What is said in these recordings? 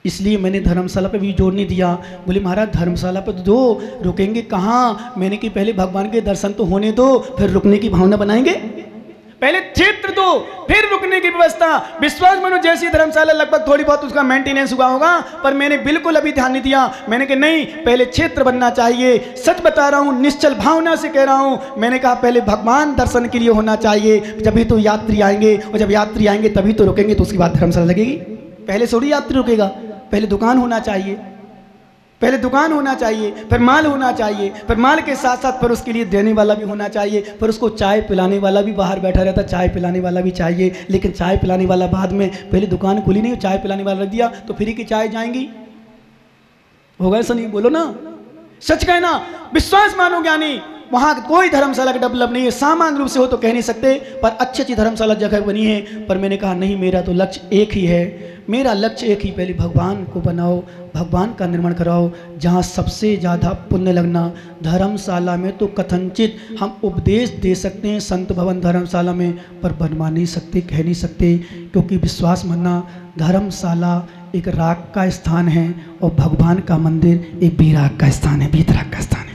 इसलिए मैंने धर्मशाला पे भी जोर नहीं दिया। बोले महाराज धर्मशाला पे तो दो, रुकेंगे कहाँ? मैंने कि पहले भगवान के दर्शन तो होने दो, फिर रुकने की भावना बनाएंगे। पहले क्षेत्र दो, फिर रुकने की व्यवस्था। विश्वास मानो जैसी धर्मशाला लगभग थोड़ी बहुत उसका मेंटेनेंस हुआ होगा, पर मैंने बिल्कुल अभी ध्यान नहीं दिया। मैंने कहा नहीं, पहले क्षेत्र बनना चाहिए। सच बता रहा हूँ, निश्चल भावना से कह रहा हूँ। मैंने कहा पहले भगवान दर्शन के लिए होना चाहिए, जब तो यात्री आएंगे, और जब यात्री आएंगे तभी तो रुकेंगे, तो उसके बाद धर्मशाला लगेगी। पहले थोड़ी यात्री रुकेगा, पहले दुकान होना चाहिए, पहले दुकान होना चाहिए, फिर माल होना चाहिए, फिर माल के साथ साथ फिर उसके लिए देने वाला भी होना चाहिए, फिर उसको चाय पिलाने वाला भी बाहर बैठा रहता, चाय पिलाने वाला भी चाहिए। लेकिन चाय पिलाने वाला बाद में, पहले दुकान खुली नहीं, चाय पिलाने वाला रख दिया तो फ्री की चाय जाएंगी? होगा ऐसा? नहीं बोलो ना, सच कहना। विश्वास मानो ज्ञानी, वहाँ कोई धर्मशाला का डेवलप नहीं है, सामान्य रूप से हो तो कह नहीं सकते, पर अच्छी अच्छी धर्मशाला जगह बनी है। पर मैंने कहा नहीं, मेरा तो लक्ष्य एक ही है, मेरा लक्ष्य एक ही, पहले भगवान को बनाओ, भगवान का निर्माण कराओ, जहाँ सबसे ज़्यादा पुण्य लगना। धर्मशाला में तो कथनचित हम उपदेश दे सकते हैं, संत भवन धर्मशाला में, पर बनवा नहीं सकते, कह नहीं सकते, क्योंकि विश्वास मानना धर्मशाला एक राग का स्थान है और भगवान का मंदिर एक विराग का स्थान है, वीतराग का स्थान है।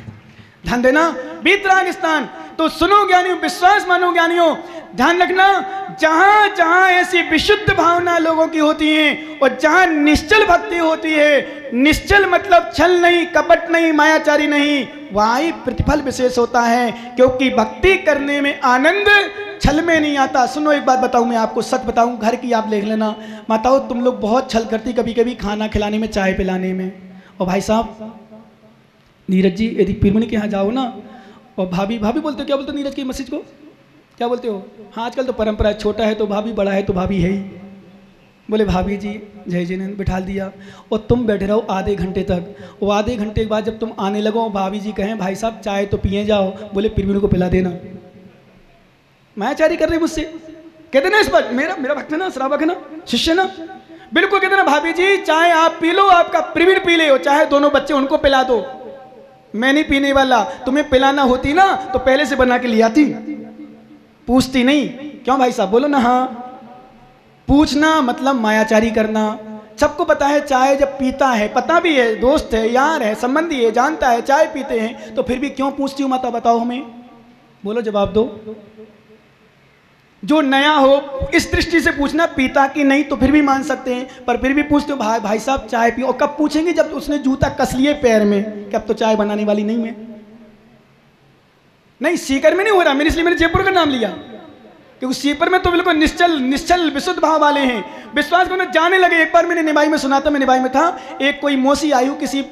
ध्यान देना, वीतराग स्थान। तो सुनो ज्ञानियों, विश्वास मानो ज्ञानियों, ध्यान रखना, जहां जहां ऐसी विशुद्ध भावना लोगों की होती है और जहां निश्चल भक्ति होती है, निश्चल मतलब छल नहीं, कपट नहीं, मायाचारी नहीं, वहां ही प्रतिफल विशेष होता है। क्योंकि भक्ति करने में आनंद छल में नहीं आता। सुनो एक बात बताऊं, मैं आपको सच बताऊं, घर की आप देख लेना, माताओं तुम लोग बहुत छल करती कभी कभी खाना खिलाने में, चाय पिलाने में। और भाई साहब नीरज जी, यदि पीरमणि के यहाँ जाओ ना, और भाभी भाभी बोलते हो, क्या बोलते हो नीरज की मैसेज को, क्या बोलते हो? हाँ आजकल तो परंपरा है, छोटा है तो भाभी, बड़ा है तो भाभी है ही। बोले भाभी जी जय जी ने बिठा दिया, और तुम बैठे रहो आधे घंटे तक। वो आधे घंटे के बाद जब तुम आने लगो, भाभी जी कहें भाई साहब चाय तो पिए जाओ, बोले पीरमणि को पिला देना। मायाचारी कर रहे मुझसे, कहते ना इस पर मेरा भक्त है ना, श्रावक है ना, शिष्य ना, बिल्कुल कहते ना भाभी जी चाय आप पी लो, आपका प्रवीण पी ले, चाहे दोनों बच्चे उनको पिला दो, मैं नहीं पीने वाला। तुम्हें पिलाना होती ना तो पहले से बना के ले आती, पूछती नहीं। क्यों भाई साहब बोलो ना? हाँ, पूछना मतलब मायाचारी करना। सबको पता है चाय जब पीता है, पता भी है, दोस्त है, यार है, संबंधी है, जानता है चाय पीते हैं, तो फिर भी क्यों पूछती हूँ माता, बताओ हमें, बोलो जवाब दो। जो नया हो इस दृष्टि से पूछना, पीता कि नहीं तो फिर भी मान सकते हैं, पर फिर भी पूछते हो भाई साहब चाय पियो। और कब पूछेंगे? जब उसने जूता कस लिए पैर में कि अब तो चाय बनाने वाली नहीं है। नहीं, सीकर में नहीं हो रहा मेरे, इसलिए मैंने जयपुर का नाम लिया, क्योंकि सीकर में तो बिल्कुल निश्चल विशुद्ध भाव वाले हैं। विश्वास को जाने लगे। एक बार मैंने निभाई में सुना था, मैं निभाई में था, एक कोई मौसी आई किसी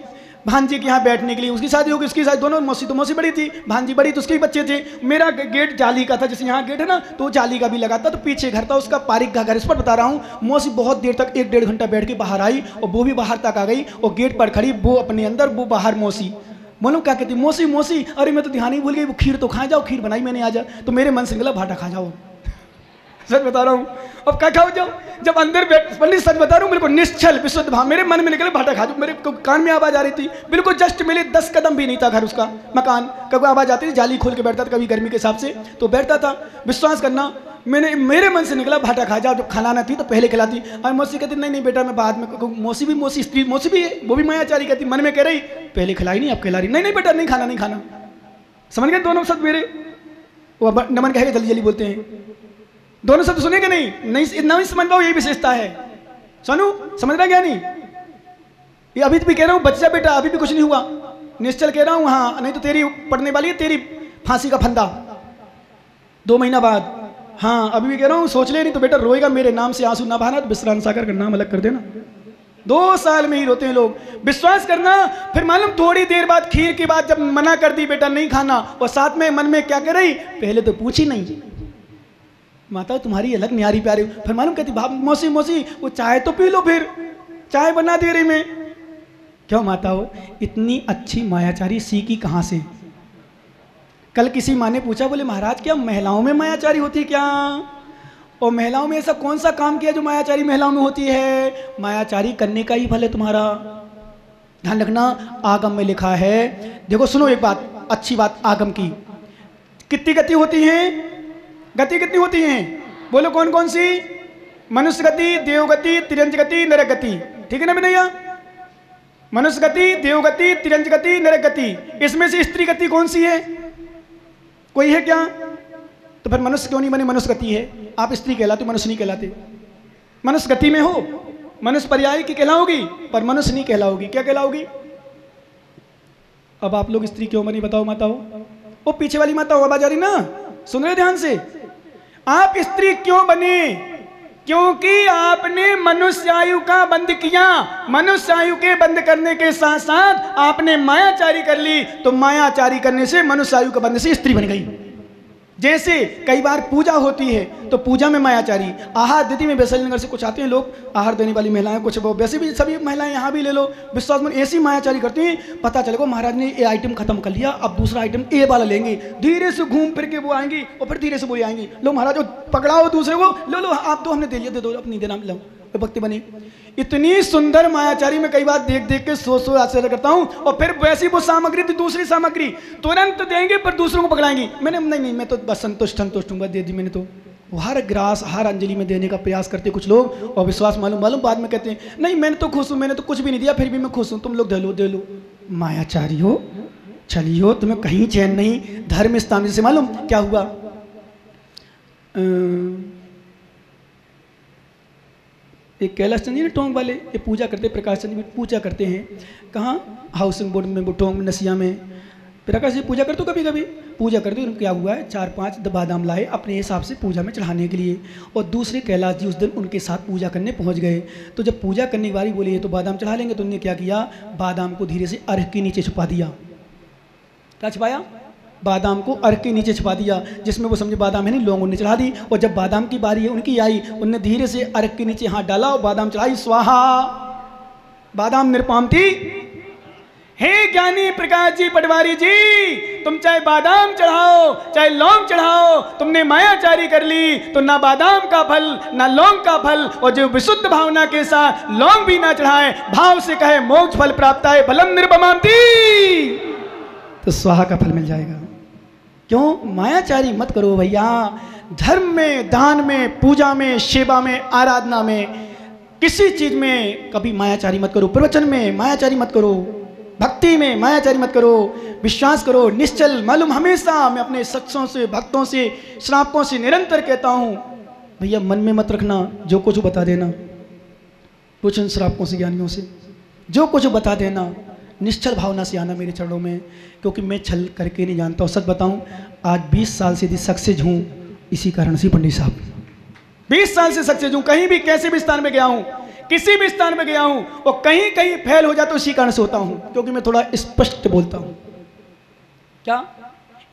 भांजी के यहाँ बैठने के लिए, उसकी शादी होगी, उसकी शादी, दोनों मौसी, तो मौसी बड़ी थी, भांजी बड़ी, तो उसके भी बच्चे थे। मेरा गेट जाली का था, जैसे यहाँ गेट है ना, तो जाली का भी लगा था, तो पीछे घर था उसका, पारिक का घर। इस पर बता रहा हूँ, मौसी बहुत देर तक 1-1.5 घंटा बैठ के बाहर आई, और वो भी बाहर तक आ गई, और गेट पर खड़ी, वो अपने अंदर, वो बाहर। मौसी बोलो क्या कहती, मौसी मौसी, अरे मैं तो ध्यान ही भूल गई, वो खीर तो खा जाओ, खीर बनाई मैंने आज, तो मेरे मन से निकला भाटा खा जाओ। सच बता रहा हूँ, अब क्या खाओ जाओ, जब अंदर बैठ, पंडित सच बता रहा हूँ, बिल्कुल निश्चल विशुद्ध भाव, मेरे मन में निकले भाटा खा जाओ। मेरे कान में आवाज आ रही थी, बिल्कुल जस्ट मिले 10 कदम भी नहीं था घर उसका, मकान, कभी आवाज आती थी, जाली खोल के बैठता था, कभी गर्मी के हिसाब से तो बैठता था। विश्वास करना, मेरे मन से निकला भाटा खा जाओ, जब खिलाना थी तो पहले खिलाती। और मौसी कहती नहीं बेटा मैं बाद में, मौसी स्त्री मौसी भी है, वो भी मायाचारी कहती, मन में कह रही पहले खिलाई नहीं अब खिला रही, नहीं बेटा नहीं खाना। समझ गए दोनों शब्द मेरे? वो नमन कहेगा जल्दी जल्दी बोलते हैं, दोनों शब्द सुनेंगे नहीं इतना नहीं समझ पाओ, यही विशेषता है। सोनू समझ रहा क्या नहीं? ये अभी भी कह रहा हूँ बच्चा बेटा, अभी भी कुछ नहीं हुआ, निश्चल कह रहा हूँ, हाँ नहीं तो तेरी पड़ने वाली है, तेरी फांसी का फंदा 2 महीना बाद। हाँ अभी भी कह रहा हूँ, सोच ले नहीं तो बेटा रोएगा, मेरे नाम से आंसू ना बहाना, तो विश्रांत सागर का नाम अलग कर देना। 2 साल में ही रोते हैं लोग। विश्वास करना, फिर मालूम थोड़ी देर बाद खीर की बात जब मना कर दी बेटा नहीं खाना, और साथ में मन में क्या कर रही, पहले तो पूछी नहीं, माता तुम्हारी अलग न्यारी प्यारी। फिर मालूम कहती मौसी वो चाय तो पी लो, फिर चाय बना दे रही मैं। क्यों माता हो इतनी अच्छी मायाचारी सीखी कहाँ से? कल किसी माँ ने पूछा, बोले महाराज क्या महिलाओं में मायाचारी होती है क्या? और महिलाओं में ऐसा कौन सा काम किया जो मायाचारी महिलाओं में होती है? मायाचारी करने का ही फल है तुम्हारा। ध्यान रखना, आगम में लिखा है, देखो सुनो एक बात, अच्छी बात आगम की। कितनी गति होती है? गति कितनी होती हैं? बोलो कौन कौन सी? मनुष्य गति, देव गति, तिरंज गति, नरक गति। ठीक है ना भैया? मनुष्य गति, देव गति, तिरंज गति, नरक गति, इसमें से स्त्री गति कौन सी है? कोई है क्या? तो फिर मनुष्य क्यों नहीं बने? मनुष्य गति है, आप स्त्री कहलाते, मनुष्य नहीं कहलाते। मनुष्य गति में हो, मनुष्य पर्याय की कहलाओगी, पर मनुष्य नहीं कहलाओगी। क्या कहलाओगी? अब आप लोग स्त्री क्यों बनी बताओ माताओ? वो पीछे वाली माता आवाज आ रही ना, सुन रहे ध्यान से? आप स्त्री क्यों बने? क्योंकि आपने मनुष्य आयु का बंद किया। मनुष्य आयु के बंद करने के साथ साथ आपने मायाचारी कर ली, तो मायाचारी करने से मनुष्य आयु का बंद से स्त्री बन गई। जैसे कई बार पूजा होती है तो पूजा में मायाचारी, आहार दीदी में वैशाली नगर से कुछ आते हैं लोग, आहार देने वाली महिलाएं, कुछ वो वैसे भी सभी महिलाएं यहाँ भी ले लो, विश्वास में ऐसी मायाचारी करती हैं, पता चलेगा महाराज ने ये आइटम खत्म कर लिया, अब दूसरा आइटम ए वाला लेंगे, धीरे से घूम फिर के वो आएंगी और फिर धीरे से बोले आएंगी, लो महाराज पकड़ाओ दूसरे को, लो लो आप दो, हमने दे लिया, दे दो अपनी देना, लो भक्ति बनी। इतनी सुंदर मायाचारी में कई बार देख देख के सोच आश्चर्य करता हूँ। और फिर वैसी वो सामग्री थी, दूसरी सामग्री तुरंत देंगे पर दूसरों को पकड़ाएंगी। मैंने नहीं मैं तो बस संतुष्ट हूँ, दे दी मैंने तो। हर ग्रास हर अंजलि में देने का प्रयास करते कुछ लोग, और विश्वास मालूम बाद में कहते हैं नहीं मैंने तो खुश हूँ, मैंने तो कुछ भी नहीं दिया फिर भी मैं खुश हूँ, तुम लोग दे लो। मायाचारी हो, चलियो, तुम्हें कहीं चैन नहीं। धर्म स्थान से मालूम क्या हुआ? एक कैलाश चंद जी ने टोंक वाले, ये पूजा करते, प्रकाश चंद जी पूजा करते हैं, कहाँ? हाउसिंग बोर्ड में, टोंक नसिया में। प्रकाश जी पूजा करते हो, कभी कभी पूजा करते हो। क्या हुआ है, 4-5 बादाम लाए अपने हिसाब से पूजा में चढ़ाने के लिए, और दूसरे कैलाश जी उस दिन उनके साथ पूजा करने पहुंच गए। तो जब पूजा करने की बारी बोली ये तो बादाम चढ़ा लेंगे, तो उन्होंने क्या किया, बादाम को धीरे से अर्घ के नीचे छुपा दिया। क्या छुपाया? बादाम को अर्घ के नीचे छुपा दिया, जिसमें वो समझे बादाम है नहीं, लौंग उन्हें चढ़ा दी। और जब बादाम की बारी है उनकी आई, उन्होंने धीरे से अर्घ के नीचे हाथ डाला और बादाम चढ़ाई, स्वाहा। बादाम निरुपम थी। हे ज्ञानी प्रकाश जी पटवारी जी, तुम चाहे बादाम चढ़ाओ चाहे लौंग चढ़ाओ, तुमने मायाचारी कर ली तो ना बादाम का फल ना लौंग का फल, और जो विशुद्ध भावना के साथ लौंग भी ना चढ़ाए, भाव से कहे मोक्ष फल प्राप्त है, फलम निरुपम थी, तो स्वाहा का फल मिल जाएगा। क्यों? मायाचारी मत करो भैया। धर्म में, दान में, पूजा में, सेवा में, आराधना में, किसी चीज में कभी मायाचारी मत करो। प्रवचन में मायाचारी मत करो, भक्ति में मायाचारी मत करो, विश्वास करो निश्चल। मालूम हमेशा मैं अपने सत्सों से, भक्तों से, श्रावकों से निरंतर कहता हूँ, भैया मन में मत रखना, जो कुछ बता देना। कुछ इन श्रावकों से, ज्ञानियों से जो कुछ बता देना, निश्चल भावना से आना मेरे चरणों में, क्योंकि मैं छल करके नहीं जानता हूँ। सच बताऊँ, आज 20 साल से यदि सक्सेस हूँ इसी कारण से पंडित साहब, 20 साल से सक्सेस हूँ। कहीं भी कैसे भी स्थान में गया हूँ, किसी भी स्थान में गया हूँ, और कहीं कहीं फेल हो जाता तो इसी कारण से होता हूँ, क्योंकि मैं थोड़ा स्पष्ट बोलता हूँ। क्या?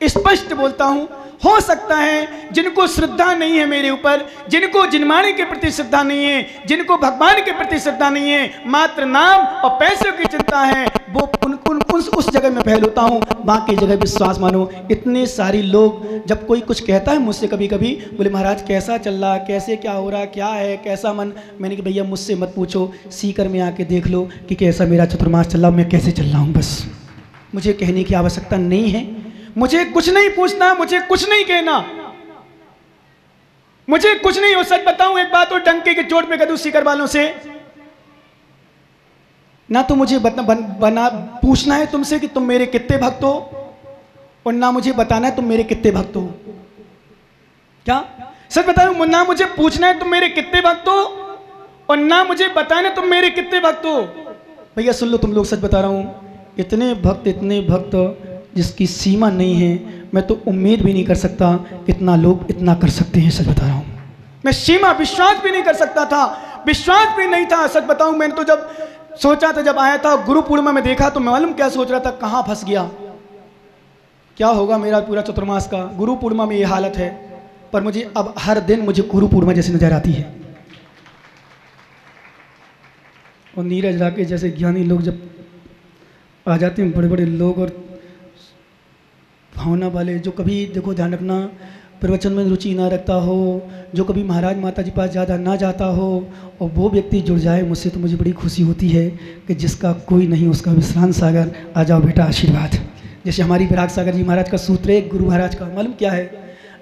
स्पष्ट बोलता हूँ। हो सकता है जिनको श्रद्धा नहीं है मेरे ऊपर, जिनको जिनवाणी के प्रति श्रद्धा नहीं है, जिनको भगवान के प्रति श्रद्धा नहीं है, मात्र नाम और पैसों की चिंता है, वो उस जगह में फेल होता हूँ। बाकी जगह विश्वास मानो। इतने सारे लोग, जब कोई कुछ कहता है मुझसे कभी कभी, बोले महाराज कैसा चल रहा, कैसे क्या हो रहा, क्या है, कैसा मन? मैंने कहा भैया मुझसे मत पूछो, सीकर में आके देख लो कि कैसा मेरा चतुर्मास चल रहा, मैं कैसे चल रहा हूँ। बस मुझे कहने की आवश्यकता नहीं है, मुझे कुछ नहीं पूछना, मुझे कुछ नहीं कहना, मुझे कुछ नहीं हो। सच बताऊं एक बात, और डंके के चोट पे कदू सीकर वालों से, ना तो मुझे बना पूछना है तुमसे कि तुम मेरे कितने भक्त हो, और ना मुझे बताना है तुम मेरे कितने भक्त हो। क्या? सच बताऊं, ना मुझे पूछना है तुम मेरे कितने भक्त हो, और ना मुझे बताना तुम मेरे कितने भक्त हो। भैया सुन लो, तुम लोग सच बता रहा हूं, इतने भक्त जिसकी सीमा नहीं है। मैं तो उम्मीद भी नहीं कर सकता कितना लोग इतना कर सकते हैं। सच बता रहा हूँ, मैं सीमा विश्वास भी नहीं कर सकता था, विश्वास भी नहीं था। सच बताऊं, मैंने तो जब सोचा था, जब आया था गुरु पूर्णिमा में देखा, तो मैं मालूम क्या सोच रहा था, कहाँ फंस गया, क्या होगा मेरा पूरा चतुर्मास का। गुरु पूर्णिमा में ये हालत है, पर मुझे अब हर दिन मुझे गुरु पूर्णिमा जैसी नजर आती है। और नीरज राकेश जैसे ज्ञानी लोग जब आ जाते हैं, बड़े बड़े लोग और भावना वाले, जो कभी देखो ध्यान रखना प्रवचन में रुचि ना रखता हो, जो कभी महाराज माता जी पास ज़्यादा ना जाता हो, और वो व्यक्ति जुड़ जाए मुझसे, तो मुझे बड़ी खुशी होती है कि जिसका कोई नहीं उसका विश्रांत सागर, आ जाओ बेटा आशीर्वाद। जैसे हमारी विराग सागर जी महाराज का सूत्र है, गुरु महाराज का मालूम क्या है,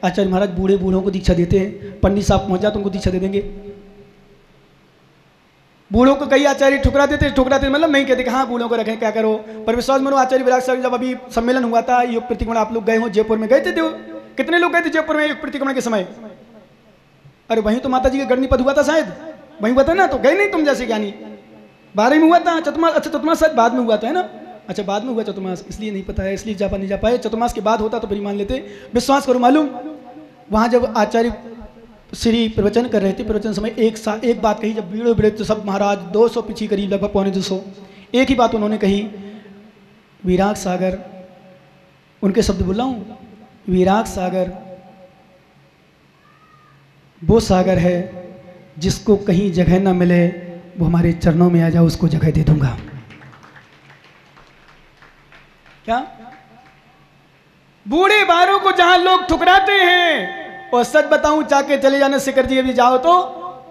आचार्य महाराज बूढ़े बूढ़ों को दीक्षा देते हैं, पंडित साहब पहुँच जाए तो उनको दीक्षा दे देंगे। बूढ़ों को कई आचार्य ठुकराते मतलब नहीं कहते कि हाँ बूढ़ों को रखें क्या करो। पर विश्वास मानो आचार्य विराग सागर जब अभी सम्मेलन हुआ था युग प्रतिक्रमण, आप लोग गए हो जयपुर में, गए थे कितने लोग गए थे जयपुर में युग प्रतिक्रमण के समय? अरे वहीं तो माता जी का गणनीपद हुआ था शायद, वहीं हुआ था ना, तो गए नहीं तुम जैसे ज्ञानी? 12 में हुआ था चतुर्मास। अच्छा चतुर्मास शायद बाद में हुआ था है ना? अच्छा बाद में हुआ चतुर्मास, इसलिए नहीं पता है, इसलिए नहीं जा पाए। चतुर्मास के बाद होता तो फिर मान लेते। विश्वास करो मालूम, वहाँ जब आचार्य श्री प्रवचन कर रहे थे, प्रवचन समय एक बात कही, जब भीड़ भीड़ तो सब महाराज 200 पीछे करीब लगभग 250, एक ही बात उन्होंने कही, विराग सागर, उनके शब्द बोला हूँ, विराग सागर वो सागर है जिसको कहीं जगह ना मिले, वो हमारे चरणों में आ जाओ, उसको जगह दे दूंगा। क्या बूढ़े बारों को जहां लोग ठुकराते हैं, और सच बताऊं जाके चले जाना शिखर जी, अभी जाओ तो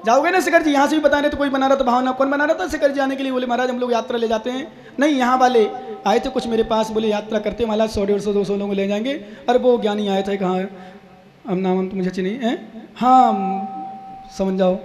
जाओगे ना शिखर जी, यहाँ से भी बता रहे तो कोई बना रहा था भावना, कौन बना रहा था शिखर जी आने के लिए? बोले महाराज हम लोग यात्रा ले जाते हैं। नहीं, यहाँ वाले आए थे कुछ मेरे पास, बोले यात्रा करते महाराज 100-150-200 लोगों को ले जाएंगे। अरे वो ज्ञानी आए थे, कहाँ हम नाम तो मुझे अच्छी नहीं है, हाँ समझ जाओ,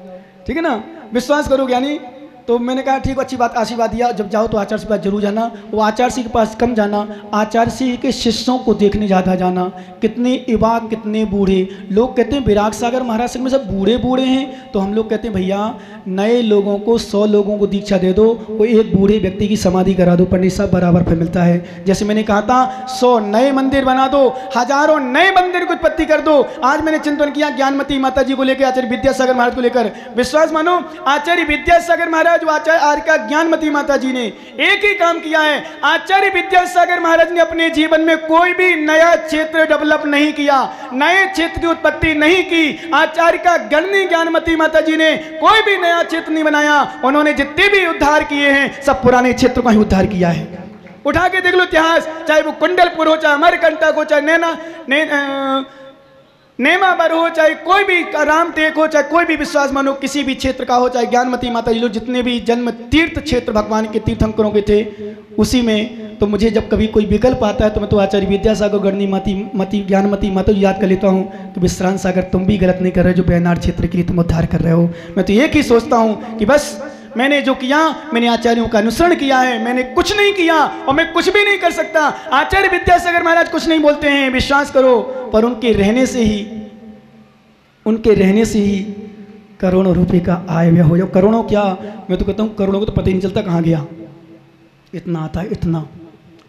ठीक है ना, विश्वास करो ज्ञानी। तो मैंने कहा ठीक, अच्छी बात, आशीर्वाद दिया, जब जाओ तो आचार्य के पास जरूर जाना। वो आचार्य सिंह के पास कम जाना, आचार्य सिंह के शिष्यों को देखने ज़्यादा जाना। कितने युवा, कितने बूढ़े लोग कहते हैं विराग सागर महाराज सिंह में सब बूढ़े बूढ़े हैं, तो हम लोग कहते हैं भैया नए लोगों को 100 लोगों को दीक्षा दे दो, वो एक बूढ़े व्यक्ति की समाधि करा दो, पंडित साहब बराबर फल मिलता है। जैसे मैंने कहा था 100 नए मंदिर बना दो, हजारों नए मंदिर की उत्पत्ति कर दो। आज मैंने चिंतन किया ज्ञानमती माता जी को लेकर, आचार्य विद्यासागर महाराज को लेकर। विश्वास मानो आचार्य विद्यासागर महाराज, आचार्य आर्य का ज्ञानमती माता जी ने एक ही काम किया है, आचार्य विद्यासागर महाराज ने अपने जीवन में कोई भी नया क्षेत्र डेवलप नहीं किया, नए क्षेत्र की उत्पत्ति नहीं की। आचार्य का गणनी ज्ञानमती माता जी ने कोई भी नया क्षेत्र नहीं बनाया, उन्होंने जितने भी उद्धार किए हैं सब पुराने क्षेत्र का ही उद्धार किया है। उठा के देख लो इतिहास, चाहे वो कुंडलपुर हो, चाहे अमरकंटक हो, चाहे नेमावर हो, चाहे कोई भी रामटेक हो, चाहे कोई भी विश्वास मानो किसी भी क्षेत्र का हो, चाहे ज्ञानमती माता जी लोग जितने भी जन्म तीर्थ क्षेत्र भगवान के तीर्थंकरों के थे, उसी में तो मुझे जब कभी कोई विकल्प आता है तो मैं तो आचार्य विद्यासागर गणनी मती ज्ञानमती माता जी याद कर लेता हूँ कि विश्रांत सागर तुम भी गलत नहीं कर रहे जो बेनार क्षेत्र के लिए तुम उद्धार कर रहे हो। मैं तो एक ही सोचता हूँ कि बस मैंने जो किया, मैंने आचार्यों का अनुसरण किया है, मैंने कुछ नहीं किया और मैं कुछ भी नहीं कर सकता। आचार्य विद्यासागर महाराज कुछ नहीं बोलते हैं, विश्वास करो, पर उनके रहने से ही करोड़ों रुपए का आय व्यय हो जाओ। करोड़ों क्या, मैं तो कहता हूँ करोड़ों को तो पता ही नहीं चलता कहाँ गया, इतना आता है, इतना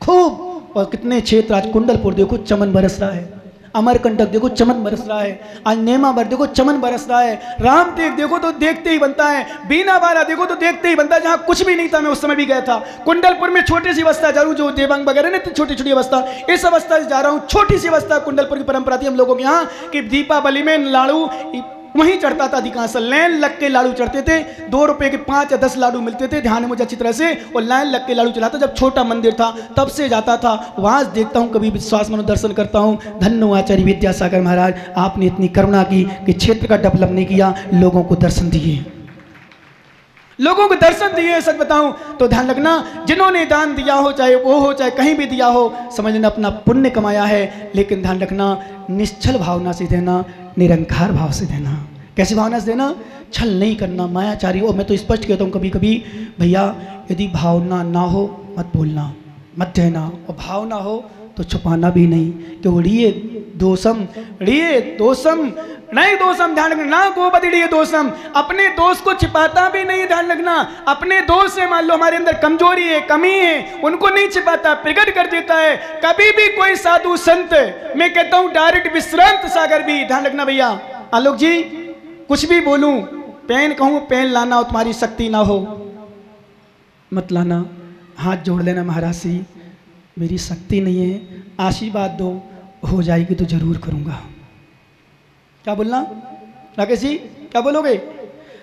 खूब। और कितने क्षेत्र, आज कुंडलपुर देखो चमन बरस रहा है, अमरकंटक देखो चमन बरस रहा है, आज नेमावर देखो चमन बरस रहा है, रामटेक देखो तो देखते ही बनता है, बीनावाला देखो तो देखते ही बनता है। जहाँ कुछ भी नहीं था, मैं उस समय भी गया था। कुंडलपुर में छोटी सी अवस्था, जरूर जो देवांग वगैरह ने छोटी छोटी अवस्था, इस अवस्था से जा रहा हूँ, छोटी सी अवस्था। कुंडलपुर की परंपरा थी हम लोगों के यहाँ कि दीपावली में लाड़ू वहीं चढ़ता था, अधिकांश लाइन लग के लाड़ू चढ़ते थे, 2 रुपए के 5 या 10 लाड़ू मिलते थे, ध्यान है मुझे अच्छी तरह से, और लाइन लग के लाड़ू चलाता। जब छोटा मंदिर था तब से जाता था, वहां देखता हूँ, कभी विश्वास मनो दर्शन करता हूँ। धन्य आचार्य विद्यासागर महाराज, आपने इतनी करुणा की कि क्षेत्र का डेवलप नहीं किया, लोगों को दर्शन दिए, लोगों को दर्शन दिए। सच बताऊं तो ध्यान रखना, जिन्होंने दान दिया हो, चाहे वो हो चाहे कहीं भी दिया हो, समझ लेना अपना पुण्य कमाया है। लेकिन ध्यान रखना, निश्चल भावना से देना, निरंकार भाव से देना। कैसी भावना से देना? छल नहीं करना, मायाचारी। और मैं तो स्पष्ट कहता हूँ कभी कभी, भैया यदि भावना ना हो मत बोलना, मत देना, और भावना हो तो छुपाना भी नहीं। कि रिये दोषम नहीं, दोषम ध्यान रखना, ना को बदलिए दोषम, अपने दोष को छिपाता भी नहीं। ध्यान रखना, अपने दोष से मान लो हमारे अंदर कमजोरी है, कमी है, उनको नहीं छिपाता, प्रकट कर देता है। कभी भी कोई साधु संत, मैं कहता हूं डायरेक्ट विश्रांत सागर भी, ध्यान रखना भैया। आलोक जी, कुछ भी बोलूं, पेन कहूं पेन लाना हो, तुम्हारी शक्ति ना हो मत लाना। हाथ जोड़ लेना, महाराज जी मेरी शक्ति नहीं है, आशीर्वाद दो, हो जाएगी तो जरूर करूंगा। क्या बोलना राकेश जी, क्या बोलोगे?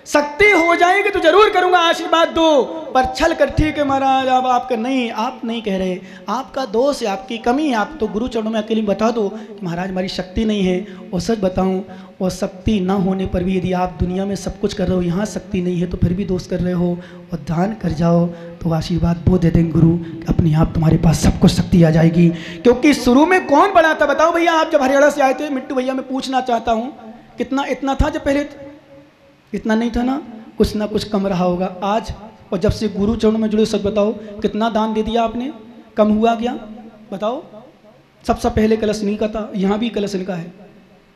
शक्ति हो जाएगी तो जरूर करूंगा, आशीर्वाद दो। पर छल कर, ठीक है महाराज अब आपका नहीं, आप नहीं कह रहे, आपका दोष है, आपकी कमी है, आप तो गुरु चरणों में अकेले बता दो कि महाराज हमारी शक्ति नहीं है। और सच बताऊं, और शक्ति ना होने पर भी यदि आप दुनिया में सब कुछ कर रहे हो, यहाँ शक्ति नहीं है तो फिर भी दोष कर रहे हो, और दान कर जाओ तो आशीर्वाद वो दे देंगे गुरु, अपने आप तुम्हारे पास सब कुछ शक्ति आ जाएगी। क्योंकि शुरू में कौन बड़ा था बताओ भैया? आप जब हरियाणा से आए थे, मिट्टू भैया मैं पूछना चाहता हूँ, कितना इतना था जब पहले? इतना नहीं था ना। कुछ ना कुछ कम रहा होगा आज। और जब से गुरु चरणों में जुड़े, सच बताओ कितना दान दे दिया आपने, कम हुआ क्या बताओ? सबसे पहले कलश इन्हीं का था, यहाँ भी कलश इनका है,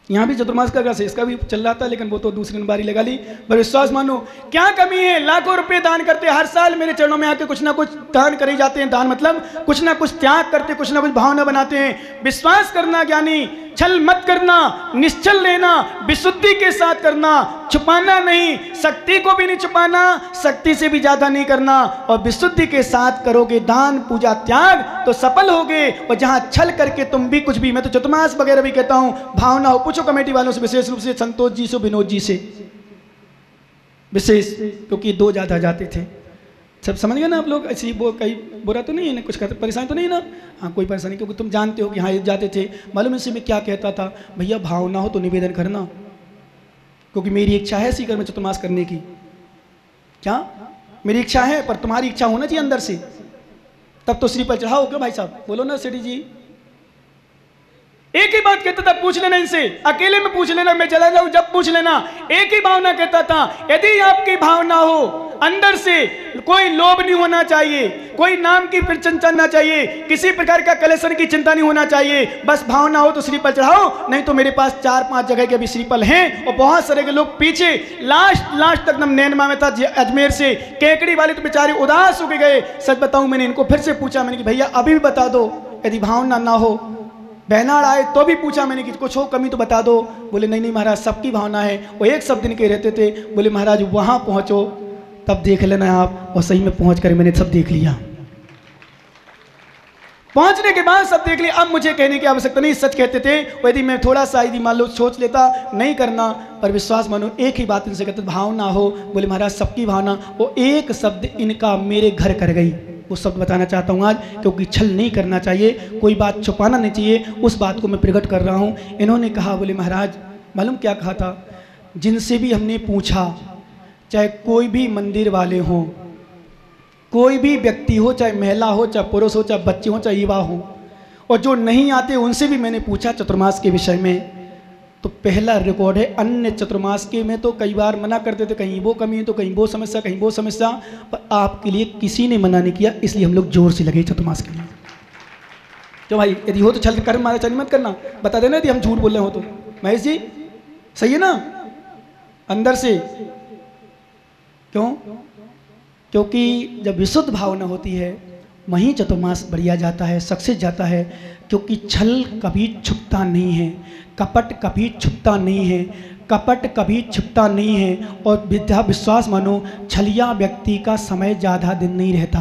यहाँ भी चतुर्मास का कलश है, इसका भी चल रहा था, लेकिन वो तो दूसरी बारी लगा ली। पर विश्वास मानो, क्या कमी है? लाखों रुपए दान करते, हर साल मेरे चरणों में आके कुछ ना कुछ दान करे जाते हैं। दान मतलब कुछ ना कुछ त्याग करते, कुछ ना कुछ भावना बनाते हैं। विश्वास करना ज्ञानी, छल मत करना, निश्चल लेना, विशुद्धि के साथ करना, छुपाना नहीं, शक्ति को भी नहीं छुपाना, शक्ति से भी ज्यादा नहीं करना, और विशुद्धि के साथ करोगे दान पूजा त्याग तो सफल होगे। और जहां छल करके तुम भी कुछ भी, मैं तो चतुर्मास वगैरह भी कहता हूं, भावना हो, पूछो कमेटी वालों से, विशेष रूप से संतोष जी से, विनोद जी से विशेष, क्योंकि दो ज्यादा जाते थे। सब समझ गए ना आप लोग? ऐसी वो कहीं बुरा तो नहीं है ना, कुछ परेशानी तो नहीं ना? हाँ कोई परेशानी, क्योंकि तुम जानते हो कि हाँ जाते थे। मालूम इसी में क्या कहता था? भैया भावना हो तो निवेदन करना, क्योंकि मेरी इच्छा है सीकर में चतुर्मास करने की। क्या मेरी इच्छा है, पर तुम्हारी इच्छा होना चाहिए अंदर से, तब तो श्री पर चढ़ाओ। क्यों भाई साहब, बोलो ना सेठी जी। एक ही बात कहता था, पूछ लेना इनसे, अकेले में पूछ लेना, मैं चला जाऊं जब पूछ लेना। एक ही भावना कहता था, यदि आपकी भावना हो अंदर से, कोई लोभ नहीं होना चाहिए, कोई नाम की चिंता ना चाहिए, किसी प्रकार का कलेशन की चिंता नहीं होना चाहिए, बस भावना हो तो श्रीफल चढ़ाओ। नहीं तो मेरे पास 4-5 जगह के भी श्रीफल हैं, और बहुत सारे के लोग पीछे लास्ट तक नम नैनमा में था अजमेर से, केकड़ी वाले तो बेचारे उदास होके गए। सच बताऊं, मैंने इनको फिर से पूछा, मैंने कि भैया अभी भी बता दो, यदि भावना ना हो, बहनाड़ आए तो भी पूछा मैंने कि कुछ हो कमी तो बता दो। बोले नहीं नहीं महाराज, सबकी भावना है। वो एक सब दिन के रहते थे। बोले महाराज वहां पहुंचो तब देख लेना आप। और सही में पहुंच कर मैंने सब देख लिया। पहुंचने के बाद सब देख लिया। अब मुझे कहने की आवश्यकता नहीं, सच कहते थे। यदि मैं थोड़ा सा यदि मान लो सोच लेता, नहीं करना, पर विश्वास मानो एक ही बात इनसे कहते, भावना हो। बोले महाराज सबकी भावना। वो एक शब्द इनका मेरे घर कर गई। वो शब्द बताना चाहता हूँ आज, क्योंकि छल नहीं करना चाहिए, कोई बात छुपाना नहीं चाहिए, उस बात को मैं प्रकट कर रहा हूँ। इन्होंने कहा, बोले महाराज मालूम क्या कहा था? जिनसे भी हमने पूछा, चाहे कोई भी मंदिर वाले हों, कोई भी व्यक्ति हो, चाहे महिला हो, चाहे पुरुष हो, चाहे बच्चे हो, चाहे युवा हो, और जो नहीं आते उनसे भी मैंने पूछा चतुर्मास के विषय में, तो पहला रिकॉर्ड है। अन्य चतुर्मास के में तो कई बार मना करते थे, कहीं वो कमी है तो कहीं वो समस्या, कहीं वो समस्या, पर आपके लिए किसी ने मना नहीं किया, इसलिए हम लोग जोर से लगे चतुर्मास के लिए। तो भाई यदि हो तो छल कर मारा चल मत करना, बता देना यदि हम झूठ बोल रहे हो तो। महेश जी सही है ना? अंदर से क्यों? क्योंकि जब विशुद्ध भावना होती है वहीं चतुर्मास बढ़िया जाता है, सक्सेस जाता है। क्योंकि छल कभी छुपता नहीं है, कपट कभी छुपता नहीं है, कपट कभी छुपता नहीं है। और विद्या विश्वास मानो, छलिया व्यक्ति का समय ज़्यादा दिन नहीं रहता।